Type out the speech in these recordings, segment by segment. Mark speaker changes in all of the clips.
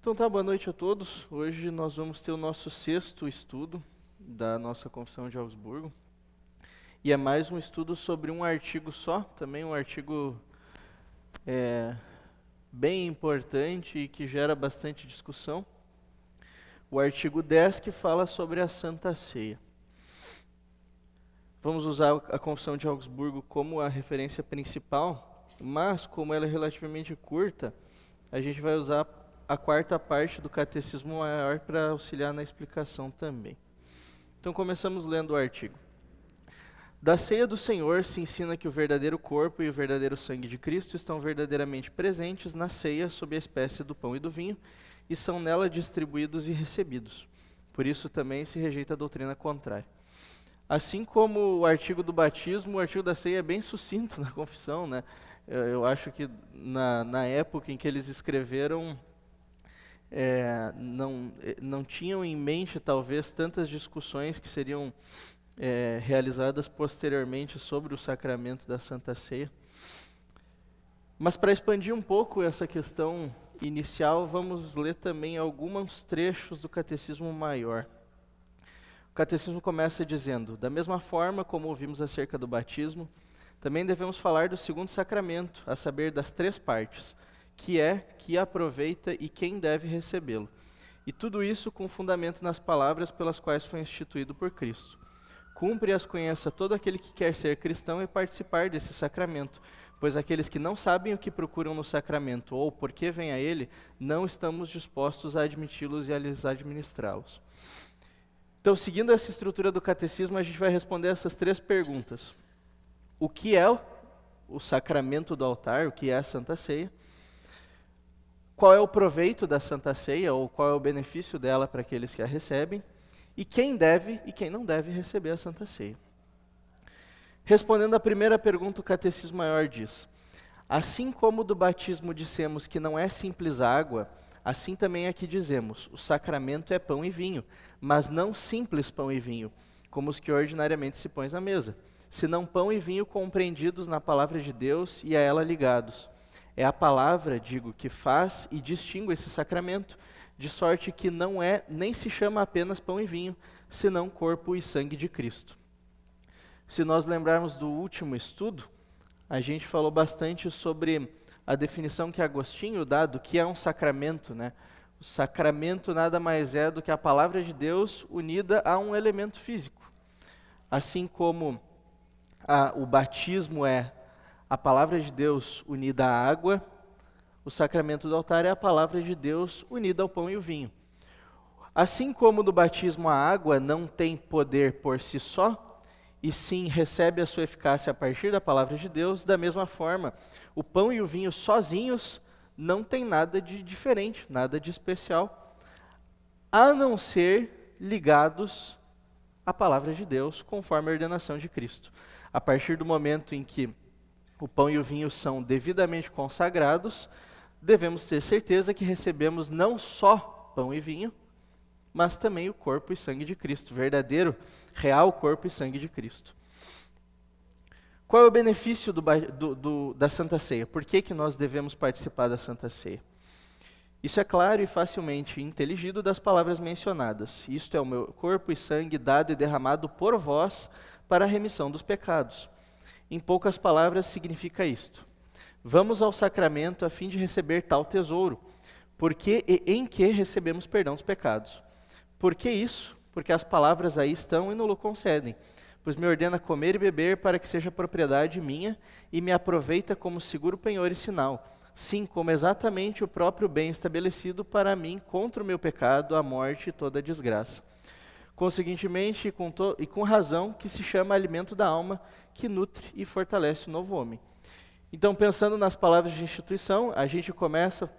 Speaker 1: Então tá, boa noite a todos. Hoje nós vamos ter o nosso sexto estudo da nossa Confissão de Augsburgo. E é mais um estudo sobre um artigo só, também um artigo bem importante e que gera bastante discussão. O artigo 10 que fala sobre a Santa Ceia. Vamos usar a Confissão de Augsburgo como a referência principal, mas como ela é relativamente curta, a gente vai usar a quarta parte do Catecismo Maior para auxiliar na explicação também. Então começamos lendo o artigo. Da ceia do Senhor se ensina que o verdadeiro corpo e o verdadeiro sangue de Cristo estão verdadeiramente presentes na ceia sob a espécie do pão e do vinho e são nela distribuídos e recebidos. Por isso também se rejeita a doutrina contrária. Assim como o artigo do batismo, o artigo da ceia é bem sucinto na confissão, né? Eu acho que na época em que eles escreveram, não tinham em mente talvez tantas discussões que seriam realizadas posteriormente sobre o sacramento da Santa Ceia. Mas para expandir um pouco essa questão inicial, vamos ler também alguns trechos do Catecismo Maior. O Catecismo começa dizendo: da mesma forma como ouvimos acerca do batismo, também devemos falar do segundo sacramento, a saber, das três partes, que aproveita e quem deve recebê-lo. E tudo isso com fundamento nas palavras pelas quais foi instituído por Cristo. Cumpre e as conheça todo aquele que quer ser cristão e participar desse sacramento, pois aqueles que não sabem o que procuram no sacramento ou por que vêm a ele, não estamos dispostos a admiti-los e a lhes administrá-los. Então, seguindo essa estrutura do catecismo, a gente vai responder essas três perguntas. O que é o sacramento do altar, o que é a Santa Ceia? Qual é o proveito da Santa Ceia, ou qual é o benefício dela para aqueles que a recebem? E quem deve e quem não deve receber a Santa Ceia? Respondendo à primeira pergunta, o Catecismo Maior diz: assim como do batismo dissemos que não é simples água, assim também aqui dizemos, o sacramento é pão e vinho, mas não simples pão e vinho, como os que ordinariamente se põem à mesa, senão pão e vinho compreendidos na palavra de Deus e a ela ligados. É a palavra, digo, que faz e distingue esse sacramento, de sorte que não é, nem se chama apenas pão e vinho, senão corpo e sangue de Cristo. Se nós lembrarmos do último estudo, a gente falou bastante sobre a definição que Agostinho dá do que é um sacramento, né? O sacramento nada mais é do que a palavra de Deus unida a um elemento físico. Assim como o batismo é a palavra de Deus unida à água, o sacramento do altar é a palavra de Deus unida ao pão e o vinho. Assim como no batismo a água não tem poder por si só, e sim recebe a sua eficácia a partir da palavra de Deus, da mesma forma, o pão e o vinho sozinhos não tem nada de diferente, nada de especial, a não ser ligados à palavra de Deus, conforme a ordenação de Cristo. A partir do momento em que o pão e o vinho são devidamente consagrados, devemos ter certeza que recebemos não só pão e vinho, mas também o corpo e sangue de Cristo, verdadeiro, real corpo e sangue de Cristo. Qual é o benefício da Santa Ceia? Por que nós devemos participar da Santa Ceia? Isso é claro e facilmente inteligido das palavras mencionadas. Isto é o meu corpo e sangue dado e derramado por vós para a remissão dos pecados. Em poucas palavras significa isto: vamos ao sacramento a fim de receber tal tesouro, porque e em que recebemos perdão dos pecados. Por que isso? Porque as palavras aí estão e nos concedem, pois me ordena comer e beber para que seja propriedade minha e me aproveita como seguro penhor e sinal, sim, como exatamente o próprio bem estabelecido para mim contra o meu pecado, a morte e toda a desgraça. Conseguintemente, e com razão, que se chama alimento da alma, que nutre e fortalece o novo homem. Então, pensando nas palavras de instituição, a gente começa,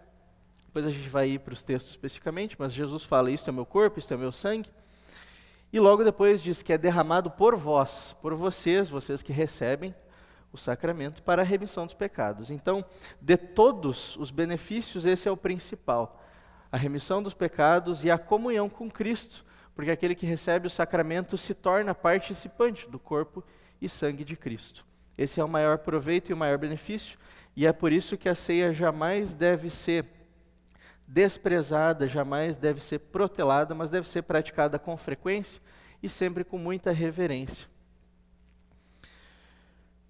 Speaker 1: depois a gente vai ir para os textos especificamente, mas Jesus fala: isto é meu corpo, isto é meu sangue. E logo depois diz que é derramado por vós, por vocês que recebem o sacramento para a remissão dos pecados. Então, de todos os benefícios, esse é o principal: a remissão dos pecados e a comunhão com Cristo, porque aquele que recebe o sacramento se torna participante do corpo e sangue de Cristo. Esse é o maior proveito e o maior benefício, e é por isso que a ceia jamais deve ser desprezada, jamais deve ser protelada, mas deve ser praticada com frequência e sempre com muita reverência.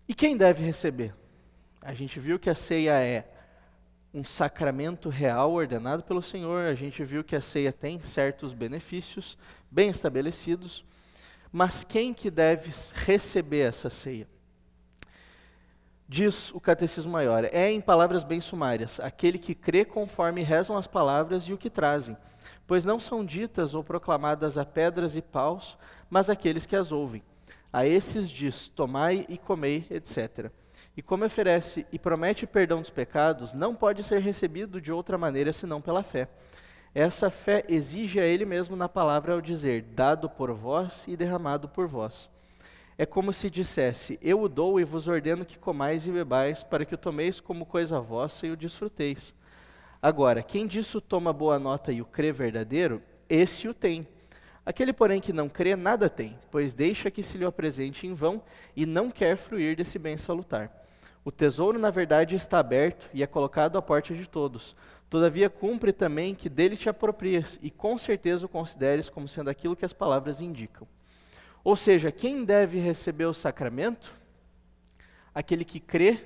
Speaker 1: E quem deve receber? A gente viu que a ceia é um sacramento real ordenado pelo Senhor, a gente viu que a ceia tem certos benefícios bem estabelecidos, mas quem que deve receber essa ceia? Diz o Catecismo Maior, é em palavras bem sumárias, aquele que crê conforme rezam as palavras e o que trazem, pois não são ditas ou proclamadas a pedras e paus, mas aqueles que as ouvem. A esses diz, tomai e comei, etc. E como oferece e promete perdão dos pecados, não pode ser recebido de outra maneira senão pela fé. Essa fé exige a ele mesmo na palavra ao dizer, dado por vós e derramado por vós. É como se dissesse, eu o dou e vos ordeno que comais e bebais, para que o tomeis como coisa vossa e o desfruteis. Agora, quem disso toma boa nota e o crê verdadeiro, esse o tem. Aquele, porém, que não crê, nada tem, pois deixa que se lhe apresente em vão e não quer fruir desse bem salutar. O tesouro, na verdade, está aberto e é colocado à porta de todos. Todavia, cumpre também que dele te aproprias e com certeza o consideres como sendo aquilo que as palavras indicam. Ou seja, quem deve receber o sacramento? Aquele que crê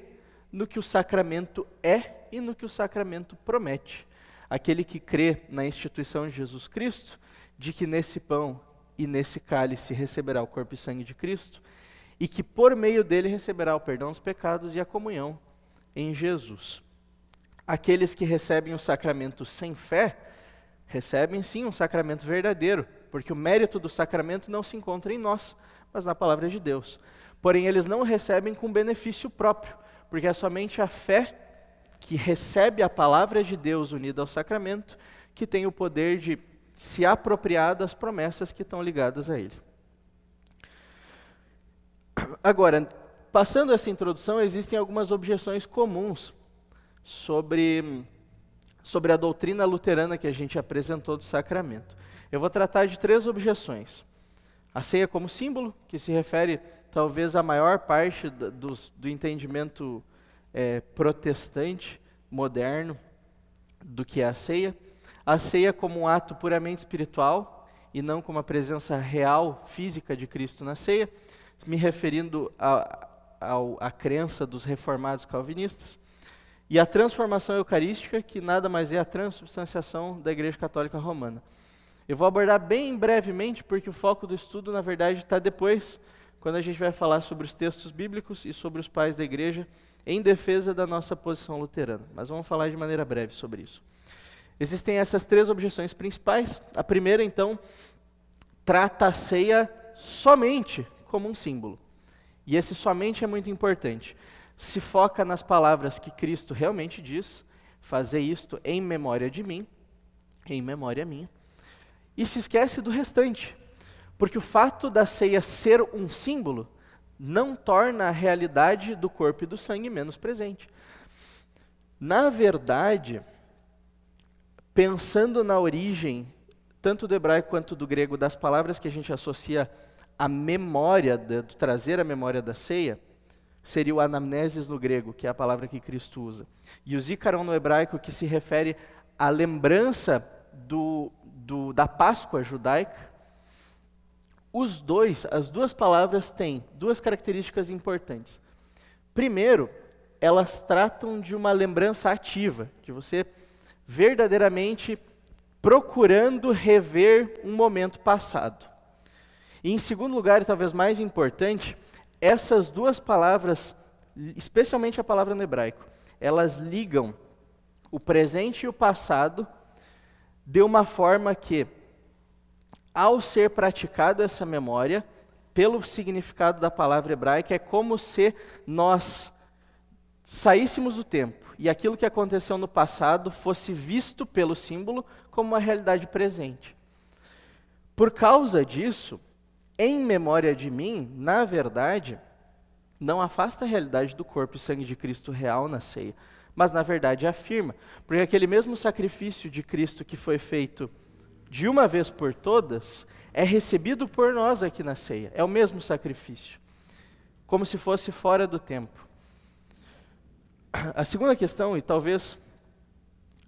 Speaker 1: no que o sacramento é e no que o sacramento promete. Aquele que crê na instituição de Jesus Cristo, de que nesse pão e nesse cálice receberá o corpo e sangue de Cristo, e que por meio dele receberá o perdão dos pecados e a comunhão em Jesus. Aqueles que recebem o sacramento sem fé, recebem sim um sacramento verdadeiro, porque o mérito do sacramento não se encontra em nós, mas na palavra de Deus. Porém, eles não o recebem com benefício próprio, porque é somente a fé que recebe a palavra de Deus unida ao sacramento, que tem o poder de se apropriar das promessas que estão ligadas a ele. Agora, passando essa introdução, existem algumas objeções comuns sobre a doutrina luterana que a gente apresentou do sacramento. Eu vou tratar de 3 objeções. A ceia como símbolo, que se refere talvez à maior parte do entendimento protestante, moderno, do que é a ceia. A ceia como um ato puramente espiritual e não como a presença real, física de Cristo na ceia, me referindo à crença dos reformados calvinistas. E a transformação eucarística, que nada mais é a transubstanciação da Igreja Católica Romana. Eu vou abordar bem brevemente, porque o foco do estudo, na verdade, está depois, quando a gente vai falar sobre os textos bíblicos e sobre os pais da Igreja, em defesa da nossa posição luterana. Mas vamos falar de maneira breve sobre isso. Existem essas 3 objeções principais. A primeira, então, trata a ceia somente como um símbolo. E esse somente é muito importante. Se foca nas palavras que Cristo realmente diz, fazer isto em memória de mim, em memória minha, e se esquece do restante, porque o fato da ceia ser um símbolo não torna a realidade do corpo e do sangue menos presente. Na verdade, pensando na origem, tanto do hebraico quanto do grego, das palavras que a gente associa à memória, do trazer a memória da ceia, seria o anamnesis no grego, que é a palavra que Cristo usa. E o zikaron no hebraico, que se refere à lembrança da Páscoa judaica. As duas palavras têm 2 características importantes. Primeiro, elas tratam de uma lembrança ativa, de você verdadeiramente procurando rever um momento passado. E em segundo lugar, e talvez mais importante, essas 2 palavras, especialmente a palavra no hebraico, elas ligam o presente e o passado de uma forma que, ao ser praticado essa memória, pelo significado da palavra hebraica, é como se nós saíssemos do tempo e aquilo que aconteceu no passado fosse visto pelo símbolo como uma realidade presente. Por causa disso, em memória de mim, na verdade, não afasta a realidade do corpo e sangue de Cristo real na ceia, mas na verdade afirma, porque aquele mesmo sacrifício de Cristo que foi feito de uma vez por todas, é recebido por nós aqui na ceia, é o mesmo sacrifício, como se fosse fora do tempo. A segunda questão, e talvez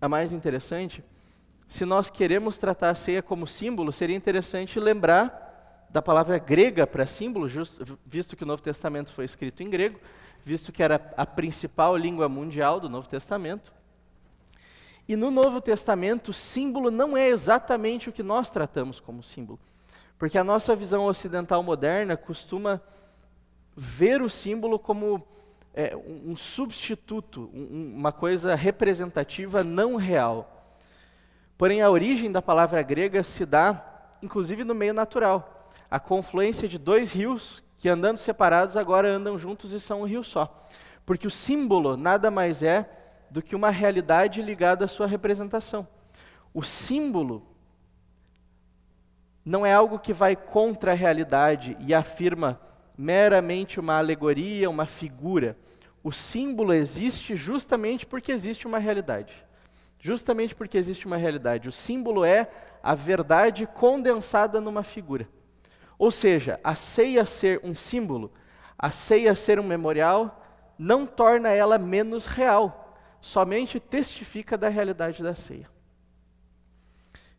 Speaker 1: a mais interessante, se nós queremos tratar a ceia como símbolo, seria interessante lembrar da palavra grega para símbolo, visto que o Novo Testamento foi escrito em grego, visto que era a principal língua mundial do Novo Testamento. E no Novo Testamento, símbolo não é exatamente o que nós tratamos como símbolo. Porque a nossa visão ocidental moderna costuma ver o símbolo como um substituto, uma coisa representativa não real. Porém, a origem da palavra grega se dá, inclusive, no meio natural. A confluência de dois rios que, andando separados, agora andam juntos e são um rio só. Porque o símbolo nada mais é do que uma realidade ligada à sua representação. O símbolo não é algo que vai contra a realidade e afirma meramente uma alegoria, uma figura. O símbolo existe justamente porque existe uma realidade. Justamente porque existe uma realidade. O símbolo é a verdade condensada numa figura. Ou seja, a ceia ser um símbolo, a ceia ser um memorial, não torna ela menos real, somente testifica da realidade da ceia.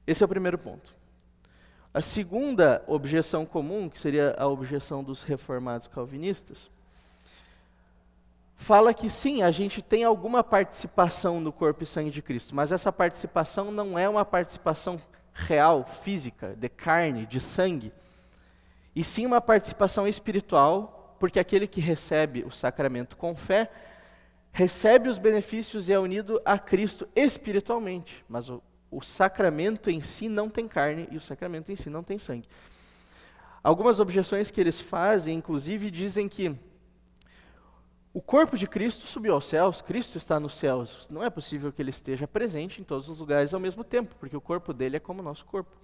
Speaker 1: Esse é o primeiro ponto. A segunda objeção comum, que seria a objeção dos reformados calvinistas, fala que sim, a gente tem alguma participação no corpo e sangue de Cristo, mas essa participação não é uma participação real, física, de carne, de sangue, e sim uma participação espiritual, porque aquele que recebe o sacramento com fé, recebe os benefícios e é unido a Cristo espiritualmente, mas o sacramento em si não tem carne e o sacramento em si não tem sangue. Algumas objeções que eles fazem, inclusive, dizem que o corpo de Cristo subiu aos céus, Cristo está nos céus. Não é possível que ele esteja presente em todos os lugares ao mesmo tempo, porque o corpo dele é como o nosso corpo.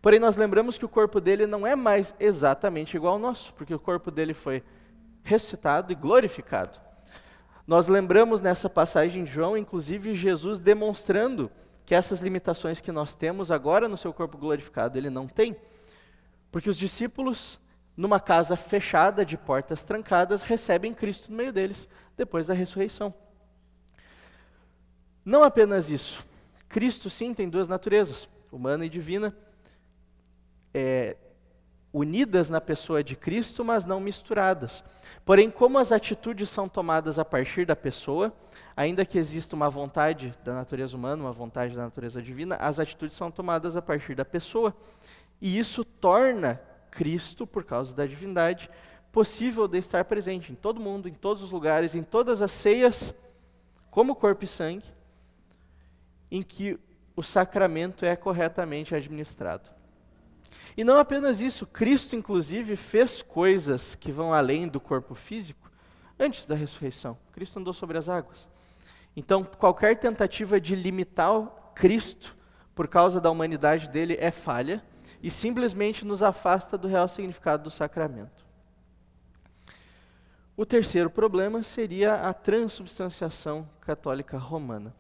Speaker 1: Porém, nós lembramos que o corpo dele não é mais exatamente igual ao nosso, porque o corpo dele foi ressuscitado e glorificado. Nós lembramos nessa passagem de João, inclusive, Jesus demonstrando que essas limitações que nós temos agora no seu corpo glorificado, ele não tem. Porque os discípulos, numa casa fechada, de portas trancadas, recebem Cristo no meio deles, depois da ressurreição. Não apenas isso. Cristo, sim, tem duas naturezas, humana e divina, unidas na pessoa de Cristo, mas não misturadas. Porém, como as atitudes são tomadas a partir da pessoa, ainda que exista uma vontade da natureza humana, uma vontade da natureza divina, as atitudes são tomadas a partir da pessoa, e isso torna Cristo, por causa da divindade, possível de estar presente em todo mundo, em todos os lugares, em todas as ceias, como corpo e sangue, em que o sacramento é corretamente administrado. E não apenas isso, Cristo, inclusive, fez coisas que vão além do corpo físico antes da ressurreição. Cristo andou sobre as águas. Então, qualquer tentativa de limitar Cristo por causa da humanidade dele é falha e simplesmente nos afasta do real significado do sacramento. O terceiro problema seria a transubstanciação católica romana.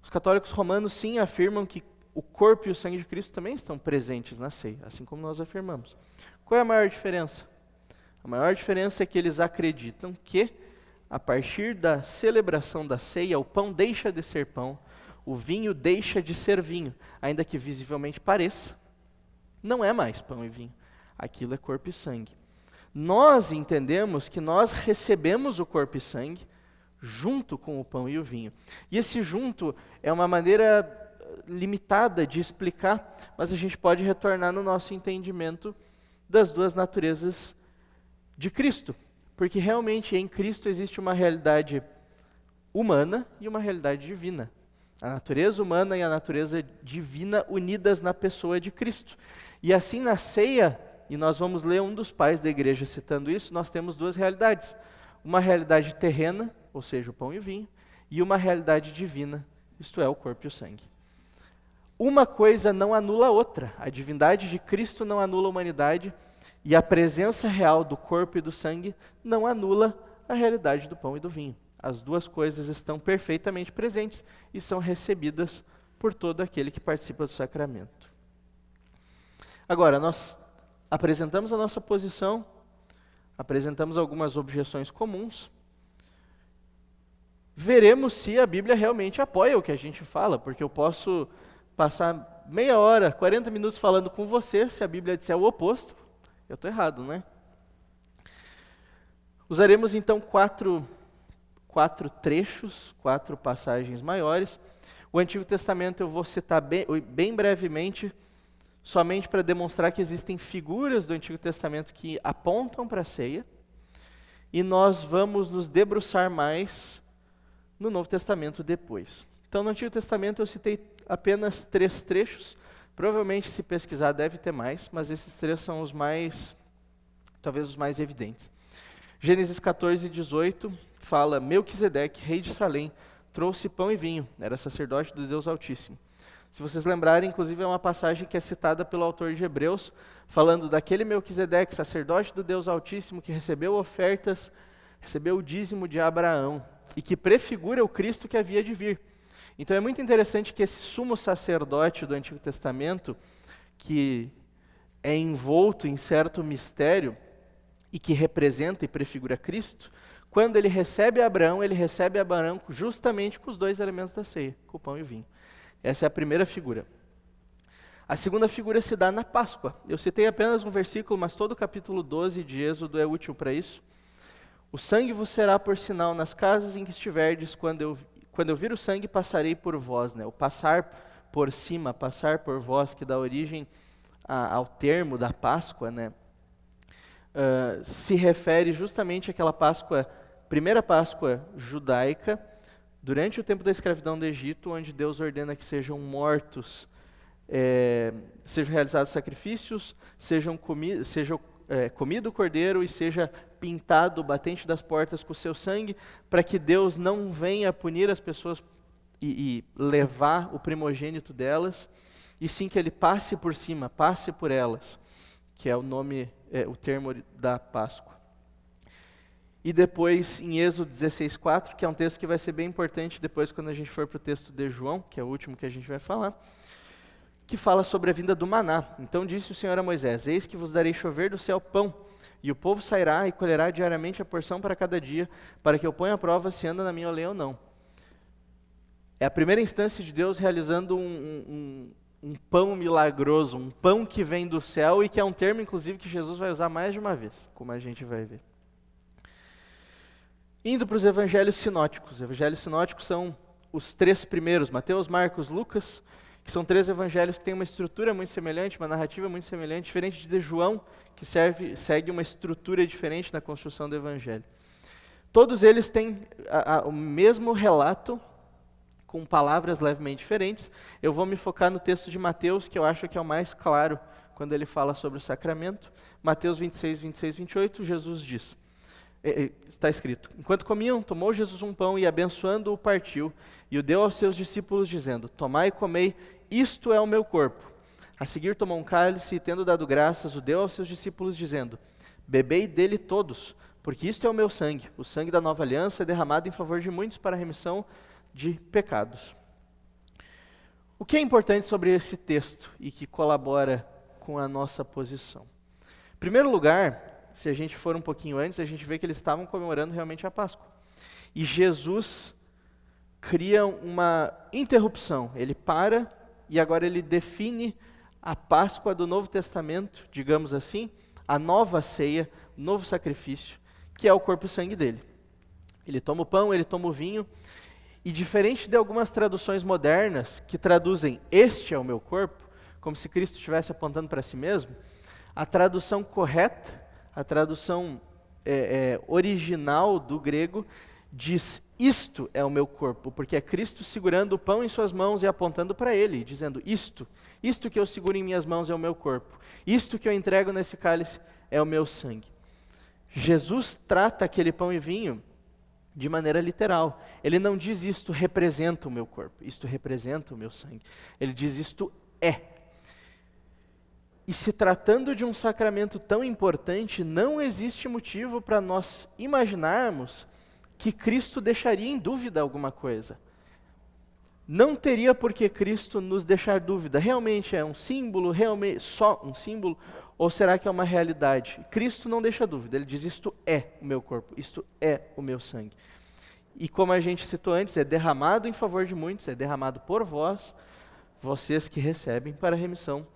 Speaker 1: Os católicos romanos, sim, afirmam que o corpo e o sangue de Cristo também estão presentes na ceia, assim como nós afirmamos. Qual é a maior diferença? A maior diferença é que eles acreditam que, a partir da celebração da ceia, o pão deixa de ser pão, o vinho deixa de ser vinho, ainda que visivelmente pareça. Não é mais pão e vinho, aquilo é corpo e sangue. Nós entendemos que nós recebemos o corpo e sangue junto com o pão e o vinho. E esse junto é uma maneira limitada de explicar, mas a gente pode retornar no nosso entendimento das duas naturezas de Cristo, porque realmente em Cristo existe uma realidade humana e uma realidade divina. A natureza humana e a natureza divina unidas na pessoa de Cristo. E assim na ceia, e nós vamos ler um dos pais da igreja citando isso, nós temos duas realidades. Uma realidade terrena, ou seja, o pão e o vinho, e uma realidade divina, isto é, o corpo e o sangue. Uma coisa não anula a outra. A divindade de Cristo não anula a humanidade e a presença real do corpo e do sangue não anula a realidade do pão e do vinho. As duas coisas estão perfeitamente presentes e são recebidas por todo aquele que participa do sacramento. Agora, nós apresentamos a nossa posição, apresentamos algumas objeções comuns. veremos se a Bíblia realmente apoia o que a gente fala, porque eu posso passar meia hora, 40 minutos falando com você, se a Bíblia disser o oposto, eu estou errado, né? Usaremos então quatro trechos, 4 passagens maiores. O Antigo Testamento eu vou citar bem brevemente, somente para demonstrar que existem figuras do Antigo Testamento que apontam para a ceia, e nós vamos nos debruçar mais no Novo Testamento depois. Então, no Antigo Testamento eu citei apenas 3 trechos, provavelmente se pesquisar deve ter mais, mas esses 3 são os mais, talvez os mais evidentes. Gênesis 14, 18, fala: Melquisedeque, rei de Salém, trouxe pão e vinho, era sacerdote do Deus Altíssimo. Se vocês lembrarem, inclusive é uma passagem que é citada pelo autor de Hebreus, falando daquele Melquisedeque, sacerdote do Deus Altíssimo, que recebeu ofertas, recebeu o dízimo de Abraão, e que prefigura o Cristo que havia de vir. Então é muito interessante que esse sumo sacerdote do Antigo Testamento, que é envolto em certo mistério, e que representa e prefigura Cristo, quando ele recebe Abraão justamente com os 2 elementos da ceia, com o pão e o vinho. Essa é a primeira figura. A segunda figura se dá na Páscoa. Eu citei apenas um versículo, mas todo o capítulo 12 de Êxodo é útil para isso. O sangue vos será por sinal nas casas em que estiverdes, quando eu vir o sangue, passarei por vós. Né? O passar por cima, passar por vós, que dá origem ao termo da Páscoa, né? Se refere justamente àquela Páscoa, primeira Páscoa judaica, durante o tempo da escravidão do Egito, onde Deus ordena que sejam mortos, sejam realizados sacrifícios, seja comido o cordeiro e seja pintado o batente das portas com o seu sangue, para que Deus não venha punir as pessoas e levar o primogênito delas, e sim que ele passe por cima, passe por elas, que é o termo da Páscoa. E depois, em Êxodo 16:4, que é um texto que vai ser bem importante depois quando a gente for para o texto de João, que é o último que a gente vai falar, que fala sobre a vinda do maná. Então disse o Senhor a Moisés: Eis que vos darei chover do céu pão, e o povo sairá e colherá diariamente a porção para cada dia, para que eu ponha à prova se anda na minha lei ou não. É a primeira instância de Deus realizando um pão milagroso, um pão que vem do céu, e que é um termo, inclusive, que Jesus vai usar mais de uma vez, como a gente vai ver. Indo para os evangelhos sinóticos. Os evangelhos sinóticos são os 3 primeiros, Mateus, Marcos, Lucas, que são 3 evangelhos que têm uma estrutura muito semelhante, uma narrativa muito semelhante, diferente de João, que segue uma estrutura diferente na construção do evangelho. Todos eles têm o mesmo relato, com palavras levemente diferentes. Eu vou me focar no texto de Mateus, que eu acho que é o mais claro quando ele fala sobre o sacramento. Mateus 26, 26, 28, Jesus diz, está escrito: Enquanto comiam, tomou Jesus um pão e, abençoando-o, o partiu, e o deu aos seus discípulos, dizendo: Tomai e comei, isto é o meu corpo. A seguir tomou um cálice e, tendo dado graças, o deu aos seus discípulos, dizendo: Bebei dele todos, porque isto é o meu sangue, o sangue da nova aliança, derramado em favor de muitos para a remissão de pecados. O que é importante sobre esse texto e que colabora com a nossa posição? Em primeiro lugar, se a gente for um pouquinho antes, a gente vê que eles estavam comemorando realmente a Páscoa. E Jesus cria uma interrupção. Ele para e agora ele define a Páscoa do Novo Testamento, digamos assim, a nova ceia, o novo sacrifício, que é o corpo e sangue dele. Ele toma o pão, ele toma o vinho, e diferente de algumas traduções modernas, que traduzem "este é o meu corpo", como se Cristo estivesse apontando para si mesmo, a tradução correta, a tradução original do grego, diz: isto é o meu corpo, porque é Cristo segurando o pão em suas mãos e apontando para ele, dizendo: isto que eu seguro em minhas mãos é o meu corpo, isto que eu entrego nesse cálice é o meu sangue. Jesus trata aquele pão e vinho de maneira literal. Ele não diz: isto representa o meu corpo, isto representa o meu sangue. Ele diz: isto é. E se tratando de um sacramento tão importante, não existe motivo para nós imaginarmos que Cristo deixaria em dúvida alguma coisa. Não teria por que Cristo nos deixar dúvida. Realmente é um símbolo, realmente só um símbolo, ou será que é uma realidade? Cristo não deixa dúvida, ele diz: isto é o meu corpo, isto é o meu sangue. e como a gente citou antes, é derramado em favor de muitos, é derramado por vós, vocês que recebem para a remissão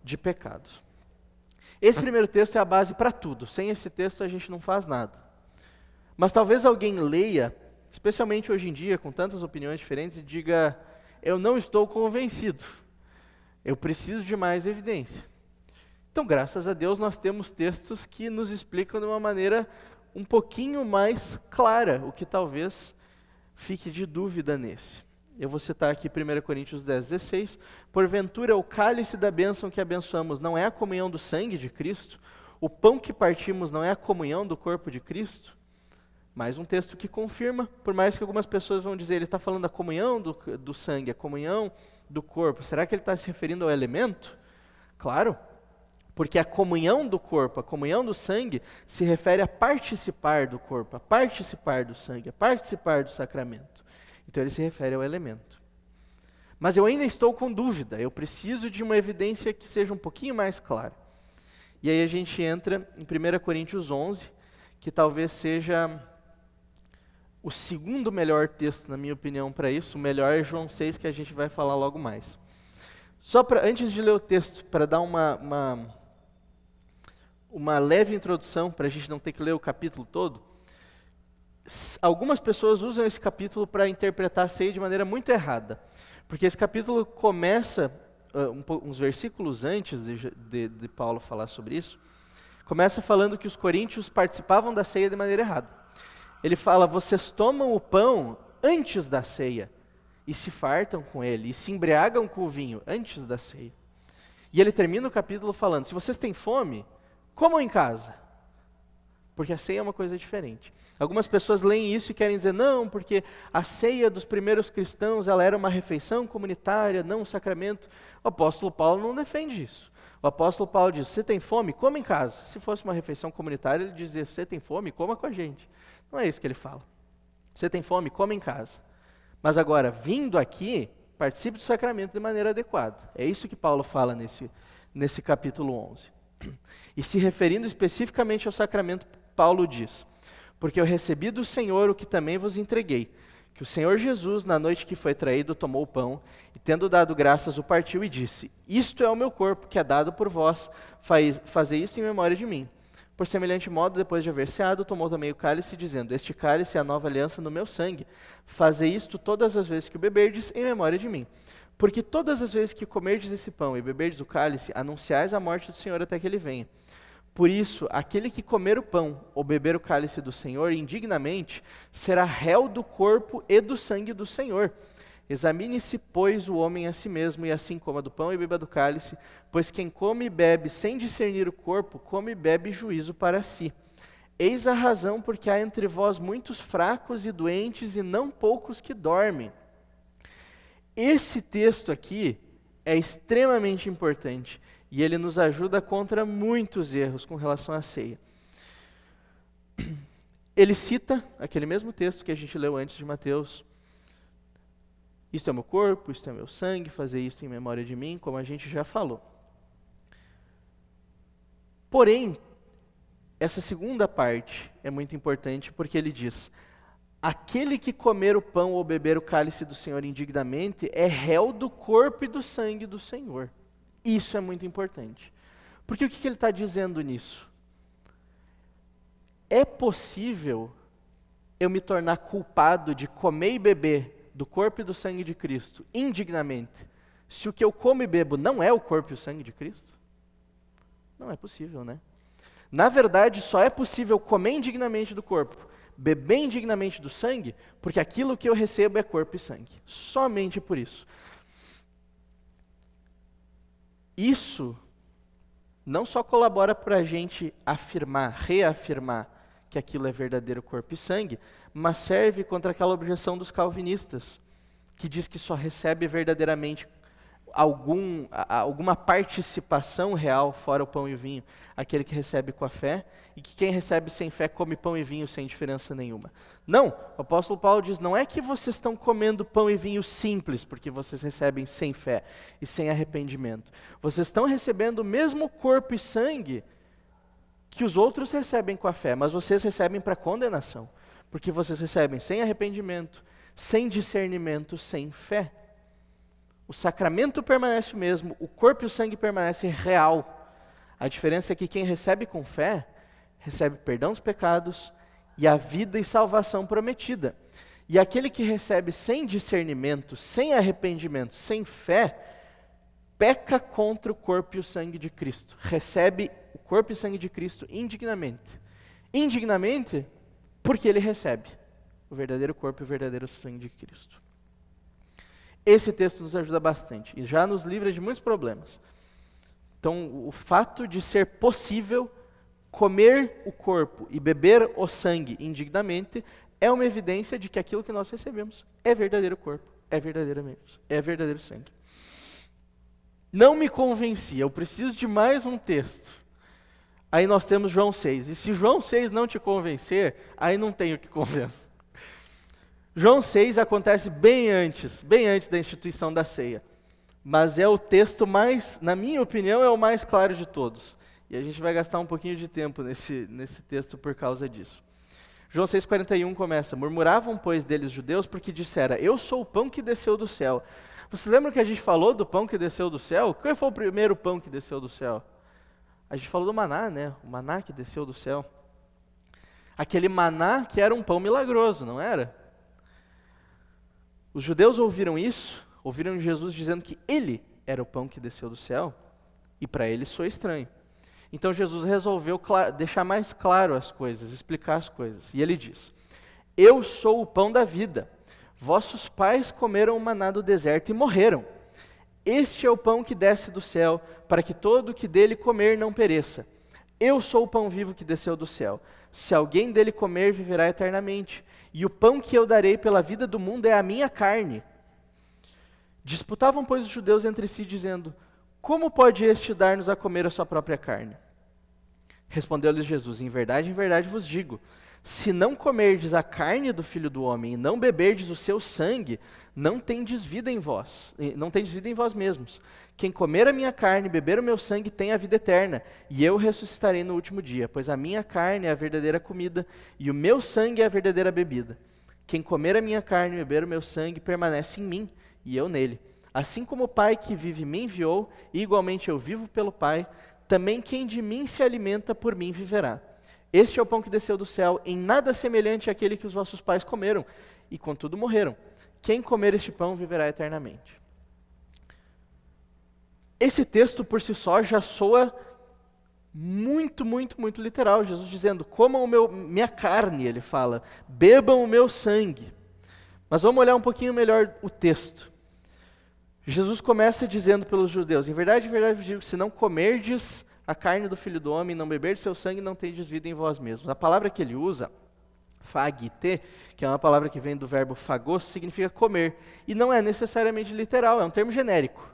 Speaker 1: de pecados. Esse primeiro texto é a base para tudo. Sem esse texto a gente não faz nada. Mas talvez alguém leia, especialmente hoje em dia, com tantas opiniões diferentes, e diga: eu não estou convencido, eu preciso de mais evidência. Então, graças a Deus, nós temos textos que nos explicam de uma maneira um pouquinho mais clara, o que talvez fique de dúvida nesse. Eu vou citar aqui 1 Coríntios 10:16. Porventura, o cálice da bênção que abençoamos não é a comunhão do sangue de Cristo? O pão que partimos não é a comunhão do corpo de Cristo? Mais um texto que confirma, por mais que algumas pessoas vão dizer, ele está falando da comunhão do sangue, a comunhão do corpo. Será que ele está se referindo ao elemento? Claro, porque a comunhão do corpo, a comunhão do sangue, se refere a participar do corpo, a participar do sangue, a participar do sacramento. Então ele se refere ao elemento. Mas eu ainda estou com dúvida, eu preciso de uma evidência que seja um pouquinho mais clara. E aí a gente entra em 1 Coríntios 11, que talvez seja o segundo melhor texto, na minha opinião, para isso. O melhor é João 6, que a gente vai falar logo mais. Só antes de ler o texto, para dar uma leve introdução, para a gente não ter que ler o capítulo todo, algumas pessoas usam esse capítulo para interpretar a ceia de maneira muito errada. Porque esse capítulo começa, uns versículos antes de Paulo falar sobre isso, começa falando que os coríntios participavam da ceia de maneira errada. Ele fala: vocês tomam o pão antes da ceia, e se fartam com ele, e se embriagam com o vinho antes da ceia. E ele termina o capítulo falando: se vocês têm fome, comam em casa, porque a ceia é uma coisa diferente. Algumas pessoas leem isso e querem dizer: não, porque a ceia dos primeiros cristãos, ela era uma refeição comunitária, não um sacramento. O apóstolo Paulo não defende isso. O apóstolo Paulo diz: você tem fome? Coma em casa. Se fosse uma refeição comunitária, ele dizia: você tem fome? Coma com a gente. Não é isso que ele fala. Você tem fome? Coma em casa. Mas agora, vindo aqui, participe do sacramento de maneira adequada. É isso que Paulo fala nesse capítulo 11. E se referindo especificamente ao sacramento, Paulo diz: porque eu recebi do Senhor o que também vos entreguei, que o Senhor Jesus, na noite que foi traído, tomou o pão, e tendo dado graças, o partiu e disse: isto é o meu corpo, que é dado por vós, fazei isso em memória de mim. Por semelhante modo, depois de haver ceado, tomou também o cálice, dizendo: este cálice é a nova aliança no meu sangue. Fazei isto todas as vezes que o beberdes, em memória de mim. Porque todas as vezes que comerdes esse pão e beberdes o cálice, anunciais a morte do Senhor até que ele venha. Por isso, aquele que comer o pão ou beber o cálice do Senhor indignamente, será réu do corpo e do sangue do Senhor. Examine-se, pois, o homem a si mesmo, e assim coma do pão e beba do cálice, pois quem come e bebe sem discernir o corpo, come e bebe juízo para si. Eis a razão porque há entre vós muitos fracos e doentes, e não poucos que dormem. Esse texto aqui é extremamente importante, e ele nos ajuda contra muitos erros com relação à ceia. Ele cita aquele mesmo texto que a gente leu antes de Mateus: isto é meu corpo, isto é meu sangue, fazer isto em memória de mim, como a gente já falou. Porém, essa segunda parte é muito importante, porque ele diz: aquele que comer o pão ou beber o cálice do Senhor indignamente é réu do corpo e do sangue do Senhor. Isso é muito importante. Porque o que ele está dizendo nisso? É possível eu me tornar culpado de comer e beber do corpo e do sangue de Cristo indignamente, se o que eu como e bebo não é o corpo e o sangue de Cristo? Não é possível, né? Na verdade, só é possível comer indignamente do corpo, beber indignamente do sangue, porque aquilo que eu recebo é corpo e sangue. Somente por isso. Isso não só colabora para a gente afirmar, reafirmar que aquilo é verdadeiro corpo e sangue, mas serve contra aquela objeção dos calvinistas, que diz que só recebe verdadeiramente alguma participação real, fora o pão e o vinho, aquele que recebe com a fé, e que quem recebe sem fé come pão e vinho sem diferença nenhuma. Não, o apóstolo Paulo diz: não é que vocês estão comendo pão e vinho simples, porque vocês recebem sem fé e sem arrependimento. Vocês estão recebendo o mesmo corpo e sangue que os outros recebem com a fé, mas vocês recebem para condenação. Porque vocês recebem sem arrependimento, sem discernimento, sem fé. O sacramento permanece o mesmo, o corpo e o sangue permanecem real. A diferença é que quem recebe com fé, recebe perdão dos pecados e a vida e salvação prometida. E aquele que recebe sem discernimento, sem arrependimento, sem fé, peca contra o corpo e o sangue de Cristo. Recebe o corpo e o sangue de Cristo indignamente. Indignamente, porque ele recebe o verdadeiro corpo e o verdadeiro sangue de Cristo. Esse texto nos ajuda bastante e já nos livra de muitos problemas. Então, o fato de ser possível comer o corpo e beber o sangue indignamente é uma evidência de que aquilo que nós recebemos é verdadeiro corpo, é verdadeiro sangue. Não me convencia, eu preciso de mais um texto. Aí nós temos João 6. E se João 6 não te convencer, aí não tem o que convencer. João 6 acontece bem antes da instituição da ceia. Mas é o texto mais, na minha opinião, é o mais claro de todos. E a gente vai gastar um pouquinho de tempo nesse texto por causa disso. João 6,41 começa: murmuravam, pois, deles os judeus, porque dissera, eu sou o pão que desceu do céu. Você lembra que a gente falou do pão que desceu do céu? Qual foi o primeiro pão que desceu do céu? A gente falou do maná, né? O maná que desceu do céu. Aquele maná que era um pão milagroso, não era? Os judeus ouviram isso, ouviram Jesus dizendo que ele era o pão que desceu do céu, e para eles soou estranho. Então Jesus resolveu deixar mais claro as coisas, explicar as coisas. E ele diz, eu sou o pão da vida. Vossos pais comeram o maná do deserto e morreram. Este é o pão que desce do céu, para que todo o que dele comer não pereça. Eu sou o pão vivo que desceu do céu. Se alguém dele comer, viverá eternamente. E o pão que eu darei pela vida do mundo é a minha carne. Disputavam, pois, os judeus entre si, dizendo, como pode este dar-nos a comer a sua própria carne? Respondeu-lhes Jesus, em verdade vos digo, se não comerdes a carne do Filho do Homem e não beberdes o seu sangue, não tendes vida em vós mesmos. Quem comer a minha carne e beber o meu sangue tem a vida eterna, e eu ressuscitarei no último dia, pois a minha carne é a verdadeira comida, e o meu sangue é a verdadeira bebida. Quem comer a minha carne e beber o meu sangue permanece em mim, e eu nele. Assim como o Pai que vive me enviou, e igualmente eu vivo pelo Pai, também quem de mim se alimenta por mim viverá. Este é o pão que desceu do céu, em nada semelhante àquele que os vossos pais comeram, e contudo morreram. Quem comer este pão viverá eternamente. Esse texto por si só já soa muito literal. Jesus dizendo, comam minha carne, ele fala, bebam o meu sangue. Mas vamos olhar um pouquinho melhor o texto. Jesus começa dizendo pelos judeus, em verdade vos digo, se não comerdes a carne do Filho do Homem, não beber seu sangue, não tendes vida em vós mesmos. A palavra que ele usa, fagite, que é uma palavra que vem do verbo fagos, significa comer. E não é necessariamente literal, é um termo genérico.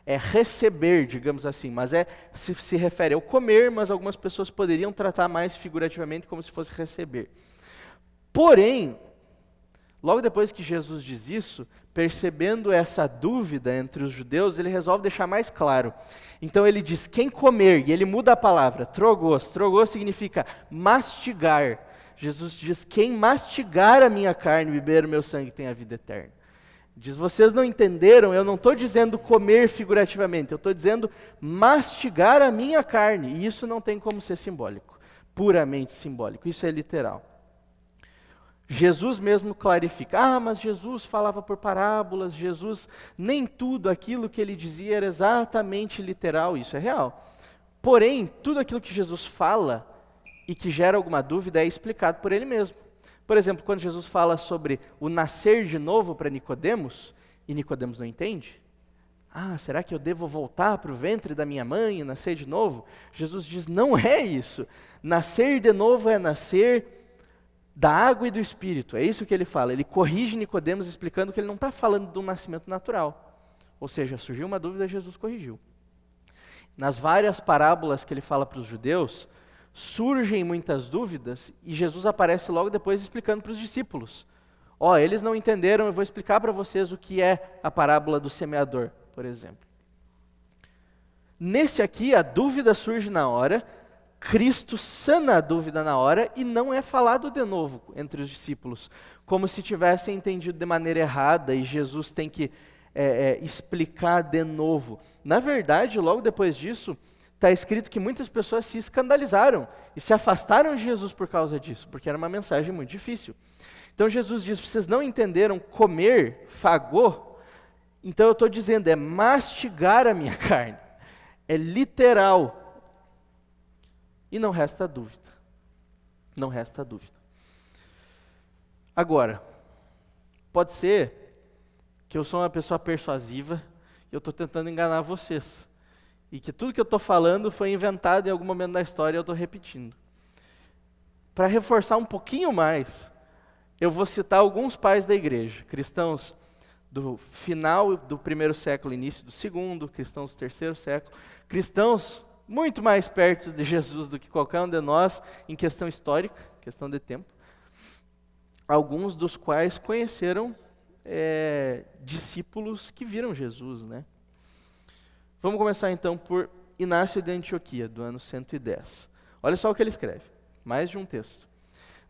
Speaker 1: É receber, digamos assim, mas se refere ao comer, mas algumas pessoas poderiam tratar mais figurativamente como se fosse receber. Porém, logo depois que Jesus diz isso, percebendo essa dúvida entre os judeus, ele resolve deixar mais claro. Então ele diz, quem comer, e ele muda a palavra, trogos significa mastigar. Jesus diz, quem mastigar a minha carne e beber o meu sangue tem a vida eterna. Diz, vocês não entenderam, eu não estou dizendo comer figurativamente, eu estou dizendo mastigar a minha carne, e isso não tem como ser simbólico, puramente simbólico, isso é literal. Jesus mesmo clarifica, mas Jesus falava por parábolas, Jesus, nem tudo aquilo que ele dizia era exatamente literal, isso é real. Porém, tudo aquilo que Jesus fala e que gera alguma dúvida é explicado por ele mesmo. Por exemplo, quando Jesus fala sobre o nascer de novo para Nicodemos, e Nicodemos não entende, será que eu devo voltar para o ventre da minha mãe e nascer de novo? Jesus diz, não é isso, nascer de novo é nascer da água e do Espírito, é isso que ele fala. Ele corrige Nicodemos explicando que ele não está falando de um nascimento natural. Ou seja, surgiu uma dúvida, Jesus corrigiu. Nas várias parábolas que ele fala para os judeus, surgem muitas dúvidas e Jesus aparece logo depois explicando para os discípulos. Eles não entenderam, eu vou explicar para vocês o que é a parábola do semeador, por exemplo. Nesse aqui, a dúvida surge na hora, Cristo sana a dúvida na hora e não é falado de novo entre os discípulos, como se tivessem entendido de maneira errada e Jesus tem que explicar de novo. Na verdade, logo depois disso, está escrito que muitas pessoas se escandalizaram e se afastaram de Jesus por causa disso, porque era uma mensagem muito difícil. Então Jesus diz, vocês não entenderam comer, fagô? Então eu estou dizendo, é mastigar a minha carne. É literal. E não resta dúvida. Não resta dúvida. Agora, pode ser que eu sou uma pessoa persuasiva e eu estou tentando enganar vocês. E que tudo que eu estou falando foi inventado em algum momento da história e eu estou repetindo. Para reforçar um pouquinho mais, eu vou citar alguns pais da igreja, cristãos do final do primeiro século, início do segundo, cristãos do terceiro século, cristãos muito mais perto de Jesus do que qualquer um de nós em questão histórica, questão de tempo, alguns dos quais conheceram discípulos que viram Jesus, né? Vamos começar então por Inácio de Antioquia, do ano 110. Olha só o que ele escreve, mais de um texto.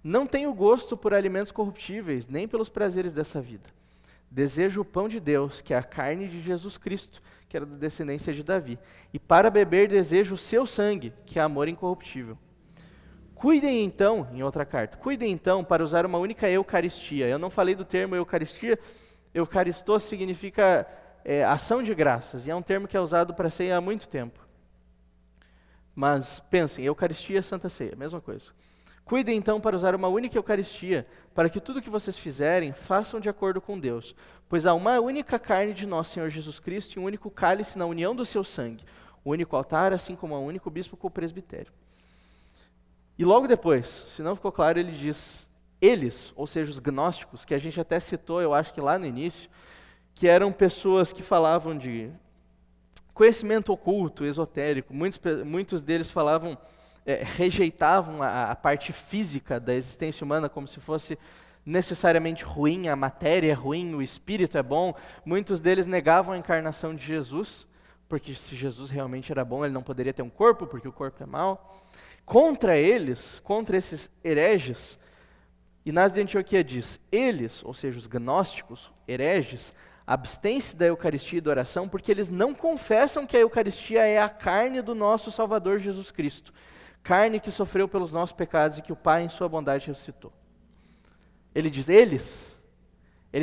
Speaker 1: Não tenho gosto por alimentos corruptíveis, nem pelos prazeres dessa vida. Desejo o pão de Deus, que é a carne de Jesus Cristo, que era da descendência de Davi. E para beber desejo o seu sangue, que é amor incorruptível. Cuidem então, em outra carta, cuidem então para usar uma única Eucaristia. Eu não falei do termo Eucaristia, Eucaristô significa ação de graças, e é um termo que é usado para ceia há muito tempo. Mas pensem, Eucaristia e Santa Ceia, mesma coisa. Cuidem então para usar uma única Eucaristia, para que tudo que vocês fizerem, façam de acordo com Deus. Pois há uma única carne de nosso Senhor Jesus Cristo e um único cálice na união do seu sangue. O único altar, assim como há um único bispo com o presbitério. E logo depois, se não ficou claro, ele diz, eles, ou seja, os gnósticos, que a gente até citou, eu acho que lá no início, que eram pessoas que falavam de conhecimento oculto, esotérico, muitos deles falavam, rejeitavam a parte física da existência humana como se fosse necessariamente ruim, a matéria é ruim, o espírito é bom. Muitos deles negavam a encarnação de Jesus, porque se Jesus realmente era bom, ele não poderia ter um corpo, porque o corpo é mau. Contra eles, contra esses hereges, Inácio de Antioquia diz, eles, ou seja, os gnósticos, hereges, abstêm-se da Eucaristia e da oração porque eles não confessam que a Eucaristia é a carne do nosso Salvador Jesus Cristo, carne que sofreu pelos nossos pecados e que o Pai em sua bondade ressuscitou. Ele diz, eles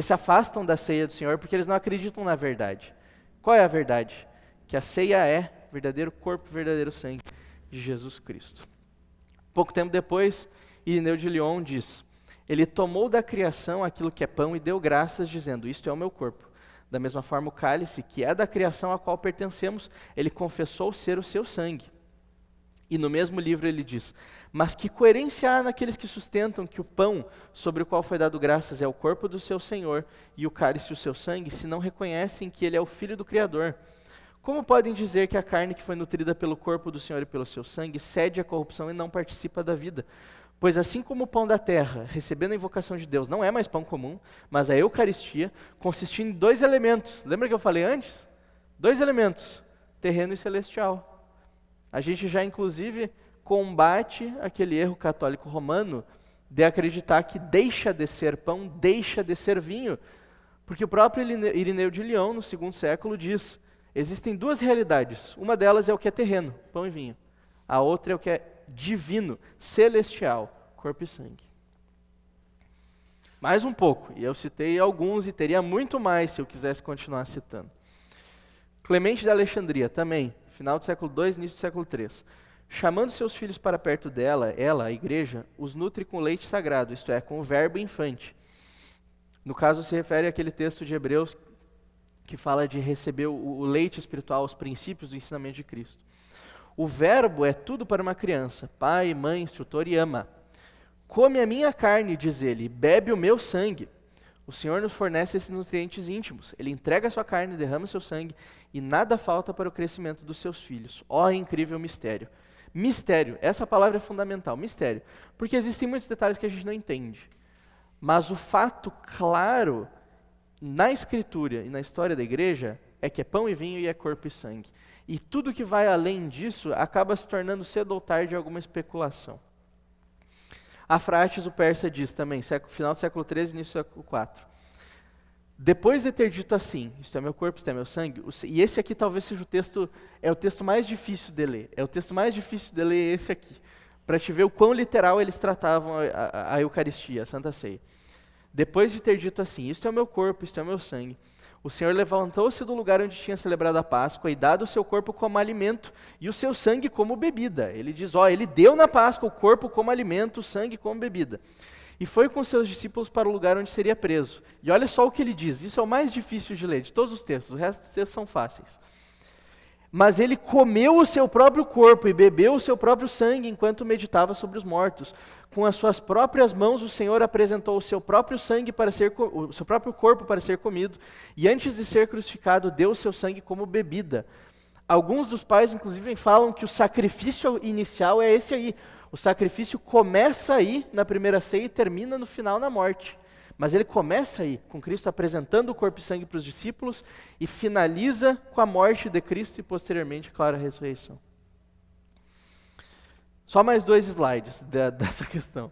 Speaker 1: se afastam da ceia do Senhor porque eles não acreditam na verdade. Qual é a verdade? Que a ceia é verdadeiro corpo, verdadeiro sangue de Jesus Cristo. Pouco tempo depois, Irineu de Lyon diz, ele tomou da criação aquilo que é pão e deu graças, dizendo, isto é o meu corpo. Da mesma forma, o cálice, que é da criação a qual pertencemos, ele confessou ser o seu sangue. E no mesmo livro ele diz, mas que coerência há naqueles que sustentam que o pão sobre o qual foi dado graças é o corpo do seu Senhor e o cálice o seu sangue, se não reconhecem que ele é o Filho do Criador? Como podem dizer que a carne que foi nutrida pelo corpo do Senhor e pelo seu sangue cede à corrupção e não participa da vida? Pois assim como o pão da terra, recebendo a invocação de Deus, não é mais pão comum, mas a Eucaristia, consistindo em 2 elementos. Lembra que eu falei antes? 2 elementos, terreno e celestial. A gente já, inclusive, combate aquele erro católico romano de acreditar que deixa de ser pão, deixa de ser vinho. Porque o próprio Irineu de Lyon, no 2º século, diz, existem 2 realidades. Uma delas é o que é terreno, pão e vinho. A outra é o que é divino, celestial, corpo e sangue. Mais um pouco, e eu citei alguns e teria muito mais se eu quisesse continuar citando. Clemente de Alexandria, também, final do século II, início do século III. Chamando seus filhos para perto dela, ela, a igreja, os nutre com leite sagrado, isto é, com o verbo infante. No caso, se refere àquele texto de Hebreus que fala de receber o leite espiritual, os princípios do ensinamento de Cristo. O verbo é tudo para uma criança, pai, mãe, instrutor e ama. Come a minha carne, diz ele, bebe o meu sangue. O Senhor nos fornece esses nutrientes íntimos. Ele entrega a sua carne, derrama o seu sangue, e nada falta para o crescimento dos seus filhos. Ó, incrível mistério. Mistério, essa palavra é fundamental, mistério. Porque existem muitos detalhes que a gente não entende. Mas o fato claro, na Escritura e na história da igreja, é que é pão e vinho e é corpo e sangue. E tudo que vai além disso acaba se tornando cedo ou tarde alguma especulação. Afrates, o persa, diz também, final do século XIII, início do século IV. Depois de ter dito assim, isto é meu corpo, isto é meu sangue, e esse aqui talvez seja o texto mais difícil de ler. É o texto mais difícil de ler esse aqui, para te ver o quão literal eles tratavam a Eucaristia, a Santa Ceia. Depois de ter dito assim, isto é o meu corpo, isto é o meu sangue, o Senhor levantou-se do lugar onde tinha celebrado a Páscoa e dado o seu corpo como alimento e o seu sangue como bebida. Ele diz, ele deu na Páscoa o corpo como alimento, o sangue como bebida. E foi com seus discípulos para o lugar onde seria preso. E olha só o que ele diz, isso é o mais difícil de ler, de todos os textos, o resto dos textos são fáceis. Mas ele comeu o seu próprio corpo e bebeu o seu próprio sangue enquanto meditava sobre os mortos. Com as suas próprias mãos o Senhor apresentou o seu próprio sangue o seu próprio corpo para ser comido, e antes de ser crucificado deu o seu sangue como bebida. Alguns dos pais, inclusive, falam que o sacrifício inicial é esse aí. O sacrifício começa aí na primeira ceia e termina no final na morte. Mas ele começa aí, com Cristo apresentando o corpo e sangue para os discípulos e finaliza com a morte de Cristo e posteriormente, claro, a ressurreição. Só mais 2 slides dessa questão.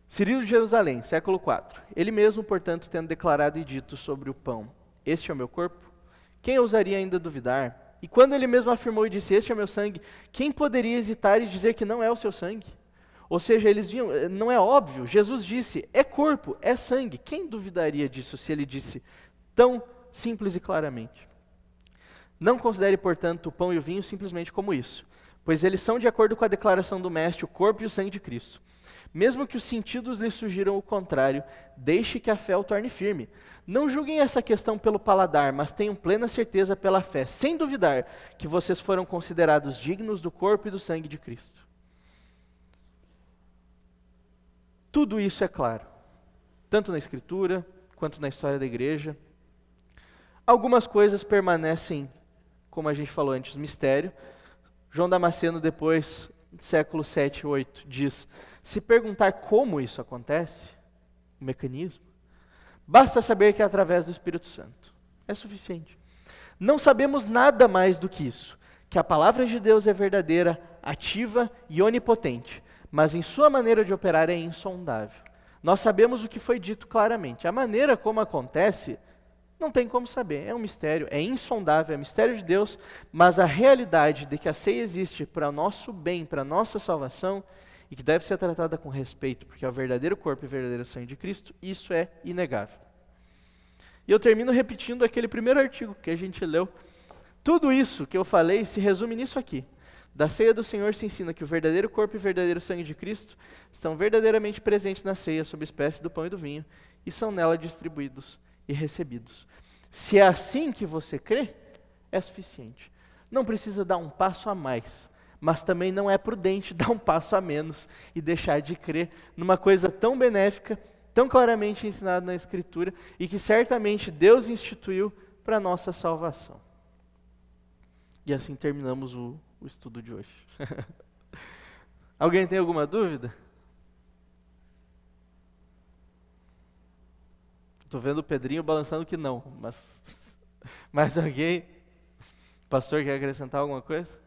Speaker 1: Cirilo de Jerusalém, século IV. Ele mesmo, portanto, tendo declarado e dito sobre o pão, este é o meu corpo, quem ousaria ainda duvidar? E quando ele mesmo afirmou e disse, este é o meu sangue, quem poderia hesitar e dizer que não é o seu sangue? Ou seja, eles viam, não é óbvio, Jesus disse, é corpo, é sangue. Quem duvidaria disso se ele disse tão simples e claramente? Não considere, portanto, o pão e o vinho simplesmente como isso, pois eles são de acordo com a declaração do Mestre, o corpo e o sangue de Cristo. Mesmo que os sentidos lhe sugiram o contrário, deixe que a fé o torne firme. Não julguem essa questão pelo paladar, mas tenham plena certeza pela fé, sem duvidar que vocês foram considerados dignos do corpo e do sangue de Cristo. Tudo isso é claro, tanto na Escritura, quanto na história da igreja. Algumas coisas permanecem, como a gente falou antes, mistério. João Damasceno, depois, século 7, 8, diz, se perguntar como isso acontece, o mecanismo, basta saber que é através do Espírito Santo. É suficiente. Não sabemos nada mais do que isso, que a palavra de Deus é verdadeira, ativa e onipotente, mas em sua maneira de operar é insondável. Nós sabemos o que foi dito claramente. A maneira como acontece, não tem como saber. É um mistério, é insondável, é mistério de Deus, mas a realidade de que a ceia existe para o nosso bem, para a nossa salvação, e que deve ser tratada com respeito, porque é o verdadeiro corpo e o verdadeiro sangue de Cristo, isso é inegável. E eu termino repetindo aquele primeiro artigo que a gente leu. Tudo isso que eu falei se resume nisso aqui. Da ceia do Senhor se ensina que o verdadeiro corpo e o verdadeiro sangue de Cristo estão verdadeiramente presentes na ceia sob espécie do pão e do vinho e são nela distribuídos e recebidos. Se é assim que você crê, é suficiente. Não precisa dar um passo a mais, mas também não é prudente dar um passo a menos e deixar de crer numa coisa tão benéfica, tão claramente ensinada na Escritura e que certamente Deus instituiu para a nossa salvação. E assim terminamos o estudo de hoje. Alguém tem alguma dúvida? Estou vendo o Pedrinho balançando que não, mas alguém? Pastor, quer acrescentar alguma coisa?